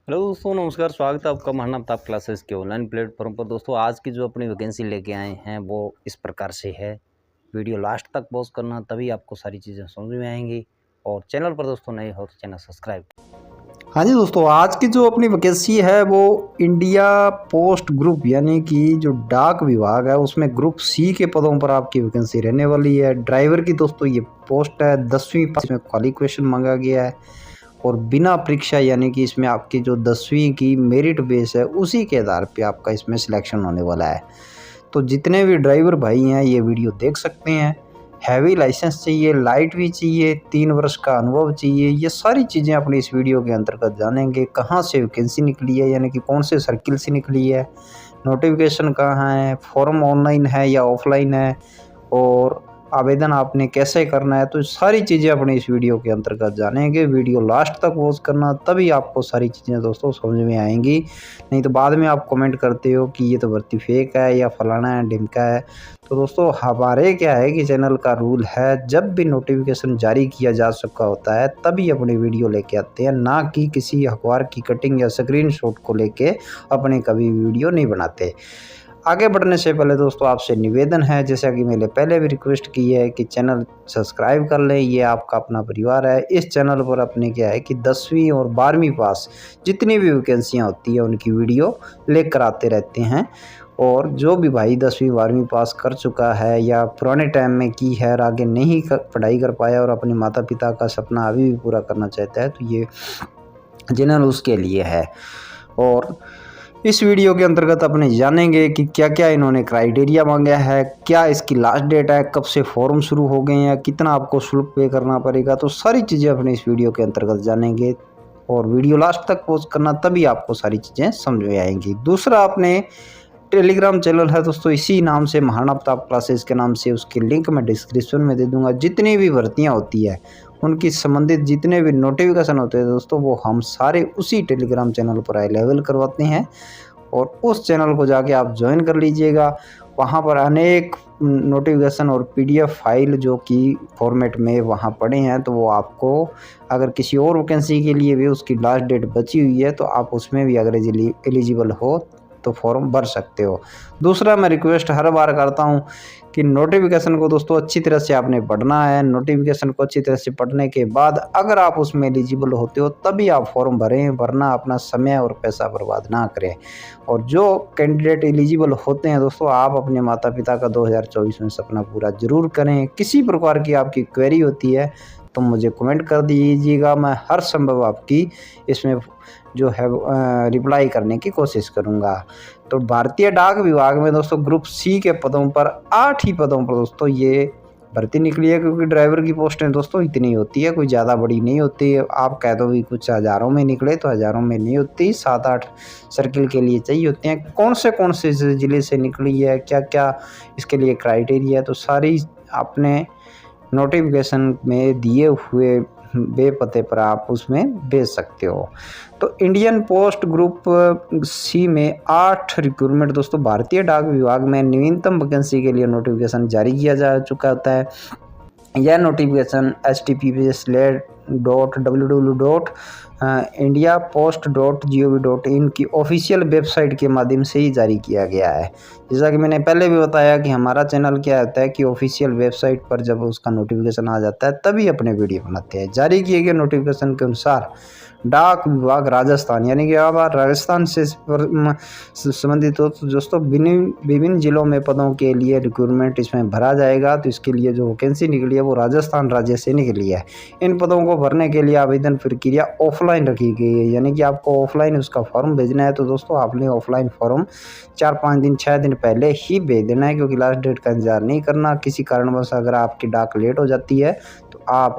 Hello दोस्तों, नमस्कार। स्वागत है आपका महाना प्रताप क्लासेस के ऑनलाइन प्लेटफॉर्म पर। दोस्तों, आज की जो अपनी वैकेंसी लेके आए हैं वो इस प्रकार से है। वीडियो लास्ट तक पॉज करना, तभी आपको सारी चीज़ें समझ में आएंगी। और चैनल पर दोस्तों नए हो तो चैनल सब्सक्राइब। हाँ जी दोस्तों, आज की जो अपनी वैकेंसी है वो इंडिया पोस्ट ग्रुप यानी कि जो डाक विभाग है उसमें ग्रुप सी के पदों पर आपकी वैकेंसी रहने वाली है। ड्राइवर की दोस्तों ये पोस्ट है। 10वीं पास में क्वालिफिकेशन मांगा गया है और बिना परीक्षा यानी कि इसमें आपकी जो 10वीं की मेरिट बेस है उसी के आधार पे आपका इसमें सिलेक्शन होने वाला है। तो जितने भी ड्राइवर भाई हैं ये वीडियो देख सकते हैं। हैवी लाइसेंस चाहिए, लाइट भी चाहिए, 3 वर्ष का अनुभव चाहिए। ये सारी चीज़ें अपनी इस वीडियो के अंतर्गत जानेंगे। कहाँ से वैकेंसी निकली है यानी कि कौन से सर्किल से निकली है, नोटिफिकेशन कहाँ है, फॉर्म ऑनलाइन है या ऑफलाइन है, और आवेदन आपने कैसे करना है। तो सारी चीज़ें अपने इस वीडियो के अंतर्गत जानेंगे। वीडियो लास्ट तक वॉच करना, तभी आपको सारी चीज़ें दोस्तों समझ में आएंगी। नहीं तो बाद में आप कमेंट करते हो कि ये तो भर्ती फेक है या फलाना है ढिमका है। तो दोस्तों हमारे क्या है कि चैनल का रूल है, जब भी नोटिफिकेशन जारी किया जा चुका होता है तभी अपनी वीडियो लेके आते हैं, ना कि किसी अखबार की कटिंग या स्क्रीनशॉट को लेके अपने कभी वीडियो नहीं बनाते। आगे बढ़ने से पहले दोस्तों आपसे निवेदन है, जैसा कि मैंने पहले भी रिक्वेस्ट की है कि चैनल सब्सक्राइब कर लें। ये आपका अपना परिवार है। इस चैनल पर अपने क्या है कि 10वीं और 12वीं पास जितनी भी वैकेंसियाँ होती है उनकी वीडियो लेकर आते रहते हैं। और जो भी भाई 10वीं 12वीं पास कर चुका है या पुराने टाइम में की है और आगे नहीं पढ़ाई कर पाया और अपने माता पिता का सपना अभी भी पूरा करना चाहता है, तो ये चैनल उसके लिए है। और इस वीडियो के अंतर्गत अपने जानेंगे कि क्या क्या इन्होंने क्राइटेरिया मांगा है, क्या इसकी लास्ट डेट है, कब से फॉर्म शुरू हो गए हैं, कितना आपको शुल्क पे करना पड़ेगा। तो सारी चीज़ें अपने इस वीडियो के अंतर्गत जानेंगे और वीडियो लास्ट तक पॉज करना, तभी आपको सारी चीज़ें समझ में आएंगी। दूसरा, आपने टेलीग्राम चैनल है दोस्तों, इसी नाम से महाना प्रताप क्लासेस के नाम से, उसकी लिंक मैं डिस्क्रिप्शन में दे दूंगा। जितनी भी भर्तियां होती है उनकी संबंधित जितने भी नोटिफिकेशन होते हैं दोस्तों, वो हम सारे उसी टेलीग्राम चैनल पर अवेलेबल करवाते हैं। और उस चैनल को जाके आप ज्वाइन कर लीजिएगा। वहाँ पर अनेक नोटिफिकेशन और पीडीएफ फाइल जो कि फॉर्मेट में वहाँ पड़े हैं, तो वो आपको अगर किसी और वैकेंसी के लिए भी उसकी लास्ट डेट बची हुई है तो आप उसमें भी अगर एलिजिबल हो तो फॉर्म भर सकते हो। दूसरा, मैं रिक्वेस्ट हर बार करता हूँ कि नोटिफिकेशन को दोस्तों अच्छी तरह से आपने पढ़ना है। नोटिफिकेशन को अच्छी तरह से पढ़ने के बाद अगर आप उसमें एलिजिबल होते हो तभी आप फॉर्म भरें, वरना अपना समय और पैसा बर्बाद ना करें। और जो कैंडिडेट एलिजिबल होते हैं दोस्तों, आप अपने माता पिता का 2024 में सपना पूरा जरूर करें। किसी प्रकार की आपकी क्वेरी होती है तो मुझे कमेंट कर दीजिएगा। मैं हर संभव आपकी इसमें जो है रिप्लाई करने की कोशिश करूंगा। तो भारतीय डाक विभाग में दोस्तों ग्रुप सी के पदों पर 8 ही पदों पर दोस्तों ये भर्ती निकली है, क्योंकि ड्राइवर की पोस्टें दोस्तों इतनी होती है, कोई ज़्यादा बड़ी नहीं होती है। आप कह दो भी कुछ हज़ारों में निकले तो हज़ारों में नहीं होती, 7-8 सर्किल के लिए चाहिए होते हैं। कौन से ज़िले से निकली है, क्या क्या इसके लिए क्राइटेरिया है, तो सारी आपने नोटिफिकेशन में दिए हुए पते पर आप उसमें भेज सकते हो। तो इंडियन पोस्ट ग्रुप सी में 8 रिक्रूटमेंट दोस्तों भारतीय डाक विभाग में न्यूनतम वैकेंसी के लिए नोटिफिकेशन जारी किया जा चुका होता है। यह नोटिफिकेशन https://india-post.gov.in की ऑफिशियल वेबसाइट के माध्यम से ही जारी किया गया है। जैसा कि मैंने पहले भी बताया कि हमारा चैनल क्या होता है कि ऑफिशियल वेबसाइट पर जब उसका नोटिफिकेशन आ जाता है तभी अपने वीडियो बनाते हैं। जारी किए गए नोटिफिकेशन के अनुसार डाक विभाग राजस्थान यानी कि अब राजस्थान से संबंधित हो तो दोस्तों विभिन्न जिलों में पदों के लिए रिक्रूटमेंट इसमें भरा जाएगा। तो इसके लिए जो वैकेंसी निकली है वो राजस्थान राज्य से निकली है। इन पदों को भरने के लिए आवेदन प्रक्रिया ऑफलाइन रखी गई है, यानी कि आपको ऑफलाइन उसका फॉर्म भेजना है। तो दोस्तों आपने ऑफलाइन फॉर्म 4-5 दिन 6 दिन पहले ही भेज देना है, क्योंकि लास्ट डेट का इंतजार नहीं करना। किसी कारणवश अगर आपकी डाक लेट हो जाती है तो आप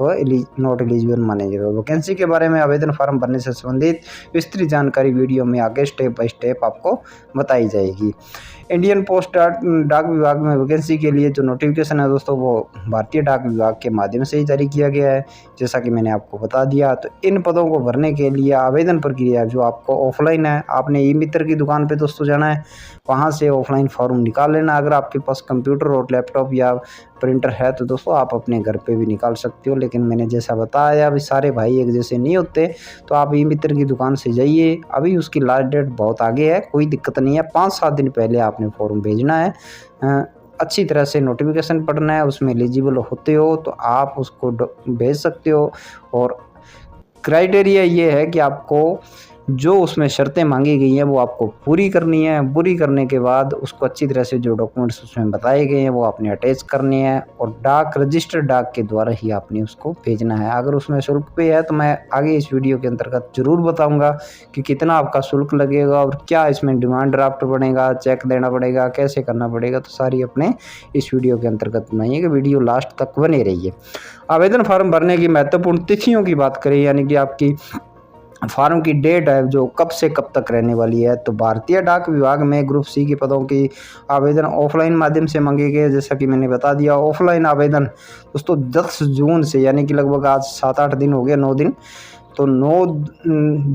नॉट एलिजिबल माने जाएगा। वैकेंसी के बारे में आवेदन फॉर्म भरने से संबंधित विस्तृत जानकारी वीडियो में आगे स्टेप बाय स्टेप आपको बताई जाएगी। इंडियन पोस्ट डाक विभाग में वैकेंसी के लिए जो नोटिफिकेशन है दोस्तों वो भारतीय डाक विभाग के माध्यम से ही जारी किया गया है, जैसा कि मैंने आपको बता दिया। तो इन पदों को भरने के लिए आवेदन प्रक्रिया जो आपको ऑफलाइन है, आपने ई मित्र की दुकान पे दोस्तों जाना है, वहाँ से ऑफलाइन फॉर्म निकाल लेना। अगर आपके पास कंप्यूटर और लैपटॉप या प्रिंटर है तो दोस्तों आप अपने घर पे भी निकाल सकते हो, लेकिन मैंने जैसा बताया अभी सारे भाई एक जैसे नहीं होते, तो आप ई मित्र की दुकान से जाइए। अभी उसकी लास्ट डेट बहुत आगे है, कोई दिक्कत नहीं है, 5-7 दिन पहले आपने फॉर्म भेजना है। अच्छी तरह से नोटिफिकेशन पढ़ना है, उसमें एलिजिबल होते हो तो आप उसको भेज सकते हो। और क्राइटेरिया ये है कि आपको जो उसमें शर्तें मांगी गई हैं वो आपको पूरी करनी है। पूरी करने के बाद उसको अच्छी तरह से जो डॉक्यूमेंट्स उसमें बताए गए हैं वो आपने अटैच करने हैं, और डाक रजिस्टर्ड डाक के द्वारा ही आपने उसको भेजना है। अगर उसमें शुल्क पे है तो मैं आगे इस वीडियो के अंतर्गत ज़रूर बताऊंगा कि कितना आपका शुल्क लगेगा और क्या इसमें डिमांड ड्राफ्ट बनेगा, चेक देना पड़ेगा, कैसे करना पड़ेगा, तो सारी अपने इस वीडियो के अंतर्गत बनाइए कि वीडियो लास्ट तक बने रहिए। आवेदन फार्म भरने की महत्वपूर्ण तिथियों की बात करें, यानी कि आपकी फार्म की डेट है जो कब से कब तक रहने वाली है, तो भारतीय डाक विभाग में ग्रुप सी के पदों की आवेदन ऑफलाइन माध्यम से मांगे गए, जैसा कि मैंने बता दिया। ऑफलाइन आवेदन दोस्तों 10 जून से, यानी कि लगभग आज 7-8 दिन हो गया, 9 दिन, तो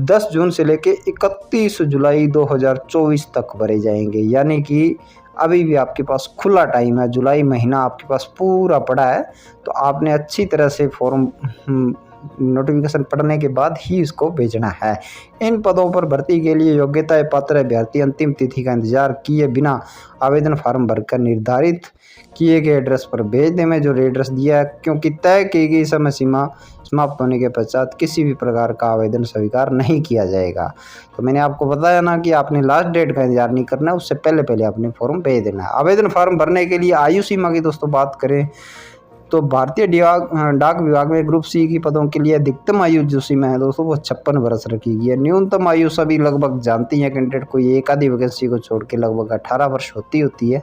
10 जून से लेके 31 जुलाई 2024 तक भरे जाएंगे। यानी कि अभी भी आपके पास खुला टाइम है, जुलाई महीना आपके पास पूरा पड़ा है। तो आपने अच्छी तरह से फॉर्म नोटिफिकेशन पढ़ने के बाद ही इसको भेजना है। इन पदों पर भर्ती के लिए योग्यता पात्र अभ्यर्थी अंतिम तिथि का इंतजार किए बिना आवेदन फार्म भरकर निर्धारित किए गए एड्रेस पर भेज दें में जो एड्रेस दिया है, क्योंकि तय की गई समय सीमा समाप्त होने के पश्चात किसी भी प्रकार का आवेदन स्वीकार नहीं किया जाएगा। तो मैंने आपको बताया ना कि आपने लास्ट डेट का इंतजार नहीं करना है, उससे पहले पहले आपने फॉर्म भेज देना है। आवेदन फार्म भरने के लिए आयु सीमा की दोस्तों बात करें तो भारतीय डाक विभाग में ग्रुप सी की पदों के लिए अधिकतम आयु जो सीमा है दोस्तों वो 56 वर्ष रखी गई है। न्यूनतम आयु सभी लगभग जानती हैं, कैंडिडेट कोई एक आधी वैकेंसी को छोड़ के लगभग 18 वर्ष होती है।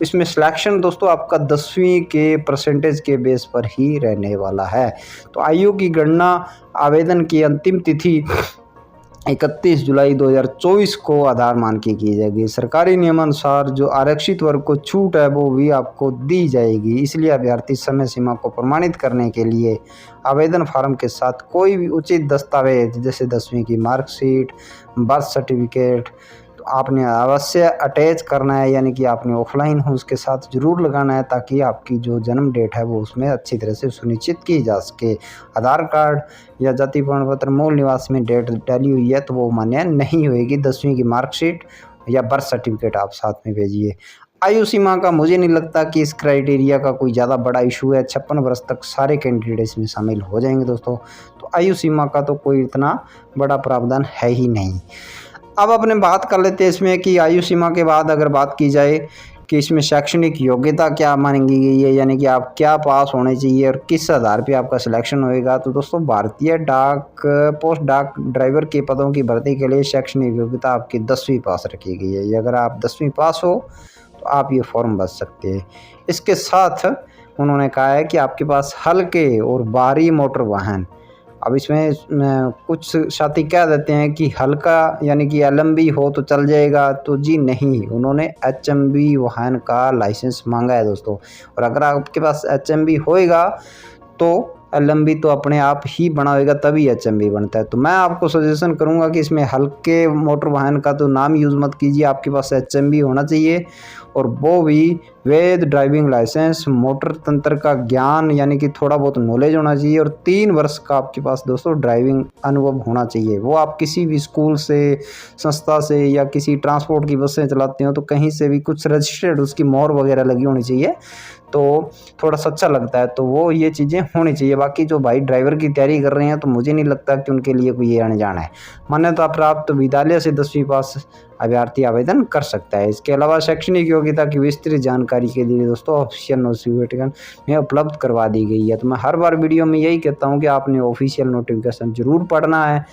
इसमें सिलेक्शन दोस्तों आपका 10वीं के परसेंटेज के बेस पर ही रहने वाला है। तो आयु की गणना आवेदन की अंतिम तिथि 31 जुलाई 2024 को आधार मान के की जाएगी। सरकारी नियमानुसार जो आरक्षित वर्ग को छूट है वो भी आपको दी जाएगी। इसलिए अभ्यर्थी समय सीमा को प्रमाणित करने के लिए आवेदन फार्म के साथ कोई भी उचित दस्तावेज जैसे 10वीं की मार्कशीट, बर्थ सर्टिफिकेट तो आपने अवश्य अटैच करना है, यानी कि आपने ऑफलाइन हो उसके साथ ज़रूर लगाना है, ताकि आपकी जो जन्म डेट है वो उसमें अच्छी तरह से सुनिश्चित की जा सके। आधार कार्ड या जाति प्रमाण पत्र मूल निवास में डेट डाली हुई है तो वो मान्य नहीं होएगी। 10वीं की मार्कशीट या बर्थ सर्टिफिकेट आप साथ में भेजिए। आयु सीमा का मुझे नहीं लगता कि इस क्राइटेरिया का कोई ज़्यादा बड़ा इशू है। 56 वर्ष तक सारे कैंडिडेट इसमें शामिल हो जाएंगे दोस्तों, तो आयु सीमा का तो कोई इतना बड़ा प्रावधान है ही नहीं। अब अपने बात कर लेते हैं इसमें कि आयु सीमा के बाद अगर बात की जाए कि इसमें शैक्षणिक योग्यता क्या मांगी गई है, यानी कि आप क्या पास होने चाहिए और किस आधार पे आपका सिलेक्शन होएगा। तो दोस्तों भारतीय डाक पोस्ट डाक ड्राइवर के पदों की भर्ती के लिए शैक्षणिक योग्यता आपकी 10वीं पास रखी गई है। अगर आप 10वीं पास हो तो आप ये फॉर्म भर सकते हैं। इसके साथ उन्होंने कहा है कि आपके पास हल्के और भारी मोटर वाहन, अब इसमें कुछ साथी कह देते हैं कि हल्का यानी कि LMB हो तो चल जाएगा, तो जी नहीं, उन्होंने HMB वाहन का लाइसेंस मांगा है दोस्तों। और अगर आपके पास HMB होएगा तो LMB तो अपने आप ही बना होगा, तभी HMB बनता है। तो मैं आपको सजेशन करूंगा कि इसमें हल्के मोटर वाहन का तो नाम यूज़ मत कीजिए, आपके पास HMB होना चाहिए, और वो भी वैध ड्राइविंग लाइसेंस, मोटर तंत्र का ज्ञान यानी कि थोड़ा बहुत नॉलेज होना चाहिए, और 3 वर्ष का आपके पास दोस्तों ड्राइविंग अनुभव होना चाहिए। वो आप किसी भी स्कूल से, संस्था से या किसी ट्रांसपोर्ट की बसें चलाते हो तो कहीं से भी कुछ रजिस्टर्ड उसकी मोहर वगैरह लगी होनी चाहिए, तो थोड़ा सा अच्छा लगता है। तो वो ये चीज़ें होनी चाहिए। बाकी जो भाई ड्राइवर की तैयारी कर रहे हैं तो मुझे नहीं लगता कि उनके लिए कोई ये अनजान है। मान्यता प्राप्त विद्यालय से 10वीं पास अभ्यर्थी आवेदन कर सकता है। इसके अलावा शैक्षणिक योग्यता की विस्तृत जानकारी के लिए दोस्तों ऑफिशियल नोटिफिकेशन में उपलब्ध करवा दी गई है। तो मैं हर बार वीडियो में यही कहता हूँ कि आपने ऑफिशियल नोटिफिकेशन ज़रूर पढ़ना है,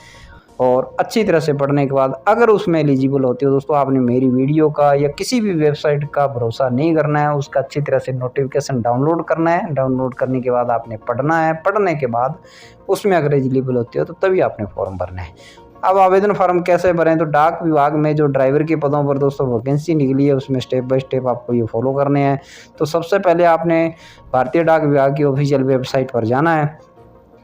और अच्छी तरह से पढ़ने के बाद अगर उसमें एलिजिबल होते हो दोस्तों, आपने मेरी वीडियो का या किसी भी वेबसाइट का भरोसा नहीं करना है, उसका अच्छी तरह से नोटिफिकेशन डाउनलोड करना है। डाउनलोड करने के बाद आपने पढ़ना है, पढ़ने के बाद उसमें अगर एलिजिबल होते हो तो तभी आपने फॉर्म भरना है। अब आवेदन फॉर्म कैसे भरें, तो डाक विभाग में जो ड्राइवर के पदों पर दोस्तों वैकेंसी निकली है उसमें स्टेप बाय स्टेप आपको ये फॉलो करने हैं। तो सबसे पहले आपने भारतीय डाक विभाग की ऑफिशियल वेबसाइट पर जाना है।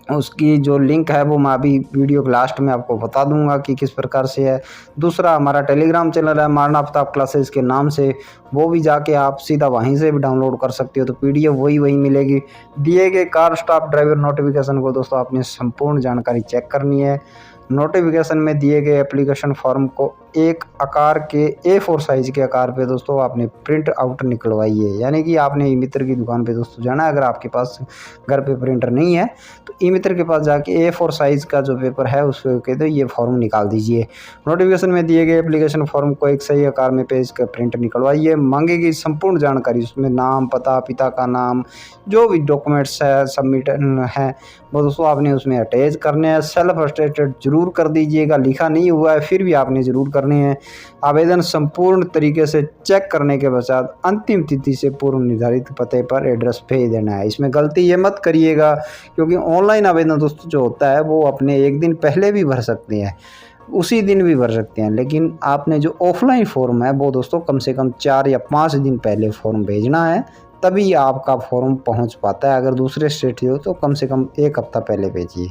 उसकी जो लिंक है वो मैं अभी वीडियो के लास्ट में आपको बता दूंगा कि किस प्रकार से है। दूसरा हमारा टेलीग्राम चैनल है मारना आफ्ताब क्लासेस के नाम से, वो भी जाके आप सीधा वहीं से भी डाउनलोड कर सकते हो। तो पीडीएफ वही मिलेगी। दिए गए कार स्टाफ ड्राइवर नोटिफिकेशन को दोस्तों आपने संपूर्ण जानकारी चेक करनी है। नोटिफिकेशन में दिए गए एप्लीकेशन फॉर्म को एक आकार के A4 साइज के आकार पे दोस्तों आपने प्रिंट आउट निकलवाइए। यानी कि आपने ई मित्र की दुकान पे दोस्तों जाना है। अगर आपके पास घर पे प्रिंटर नहीं है तो ई मित्र के पास जाके A4 साइज का जो पेपर है उस पर कह दो ये फॉर्म निकाल दीजिए। नोटिफिकेशन में दिए गए एप्लीकेशन फॉर्म को एक सही आकार में पेज का प्रिंट निकलवाइए। मांगेगी संपूर्ण जानकारी, उसमें नाम, पता, पिता का नाम, जो भी डॉक्यूमेंट्स है सबमिट है वो दोस्तों आपने उसमें अटैच करने हैं। सेल्फ अटेस्टेड जरूर कर दीजिएगा, लिखा नहीं हुआ है फिर भी आपने ज़रूर करनी है। आवेदन संपूर्ण तरीके से चेक करने के पश्चात अंतिम तिथि से पूर्व निर्धारित पते पर एड्रेस भेज देना है। इसमें गलती ये मत करिएगा, क्योंकि ऑनलाइन आवेदन दोस्तों जो होता है वो अपने एक दिन पहले भी भर सकते हैं, उसी दिन भी भर सकते हैं, लेकिन आपने जो ऑफलाइन फॉर्म है वो दोस्तों कम से कम 4 या 5 दिन पहले फॉर्म भेजना है, तभी आपका फॉर्म पहुंच पाता है। अगर दूसरे स्टेट हो तो कम से कम 1 हफ्ता पहले भेजिए।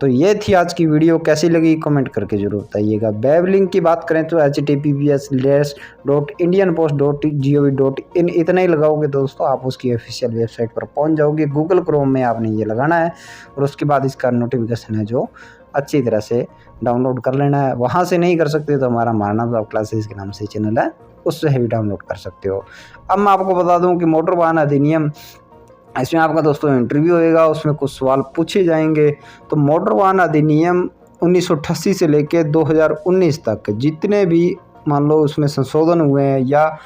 तो ये थी आज की वीडियो, कैसी लगी कमेंट करके जरूर बताइएगा। वेब लिंक की बात करें तो https://indianpost.gov.in इतना ही लगाओगे दोस्तों आप उसकी ऑफिशियल वेबसाइट पर पहुंच जाओगे। गूगल क्रोम में आपने ये लगाना है और उसके बाद इसका नोटिफिकेशन है जो अच्छी तरह से डाउनलोड कर लेना है। वहाँ से नहीं कर सकते तो हमारा मारना आफ्ताब क्लासेस के नाम से चैनल है, उससे भी डाउनलोड कर सकते हो। अब मैं आपको बता दूं कि मोटर वाहन अधिनियम, इसमें आपका दोस्तों इंटरव्यू होएगा, उसमें कुछ सवाल पूछे जाएंगे। तो मोटर वाहन अधिनियम 1988 से लेकर 2019 तक जितने भी मान लो उसमें संशोधन हुए हैं या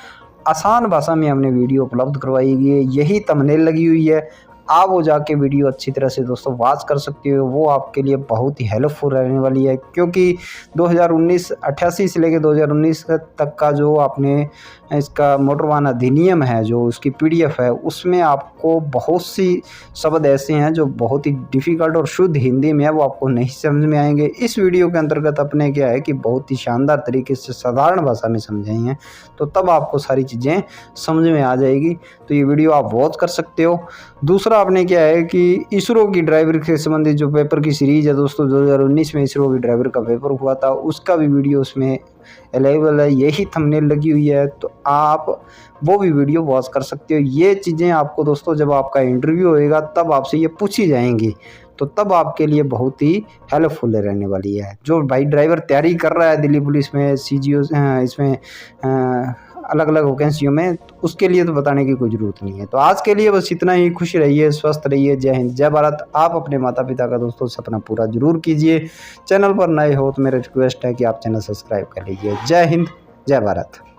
आसान भाषा में हमने वीडियो उपलब्ध करवाई गई है, यही थंबनेल लगी हुई है। आप वो जाके वीडियो अच्छी तरह से दोस्तों वॉच कर सकते हो, वो आपके लिए बहुत ही हेल्पफुल रहने वाली है। क्योंकि 2088 से लेकर 2019 तक का जो आपने इसका मोटर वाहन अधिनियम है जो उसकी पीडीएफ है, उसमें आपको बहुत सी शब्द ऐसे हैं जो बहुत ही डिफ़िकल्ट और शुद्ध हिंदी में है, वो आपको नहीं समझ में आएंगे। इस वीडियो के अंतर्गत अपने क्या है कि बहुत ही शानदार तरीके से साधारण भाषा में समझाई हैं, तो तब आपको सारी चीज़ें समझ में आ जाएगी। तो ये वीडियो आप वॉच कर सकते हो। दूसरा आपने क्या है कि इसरो की ड्राइवर से संबंधित जो पेपर की सीरीज़ है दोस्तों, 2019 में इसरो की ड्राइवर का पेपर हुआ था, उसका भी वीडियो उसमें अवेलेबल है, यही थंबनेल लगी हुई है, तो आप वो भी वीडियो वॉच कर सकते हो। ये चीज़ें आपको दोस्तों जब आपका इंटरव्यू होएगा तब आपसे ये पूछी जाएंगी, तो तब आपके लिए बहुत ही हेल्पफुल रहने वाली है। जो भाई ड्राइवर तैयारी कर रहा है दिल्ली पुलिस में, सीजीओ इसमें अलग अलग वैकेंसियों में, तो उसके लिए तो बताने की कोई ज़रूरत नहीं है। तो आज के लिए बस इतना ही। खुश रहिए, स्वस्थ रहिए। जय हिंद, जय भारत। आप अपने माता पिता का दोस्तों सपना पूरा जरूर कीजिए। चैनल पर नए हो तो मेरा रिक्वेस्ट है कि आप चैनल सब्सक्राइब कर लीजिए। जय हिंद, जय भारत।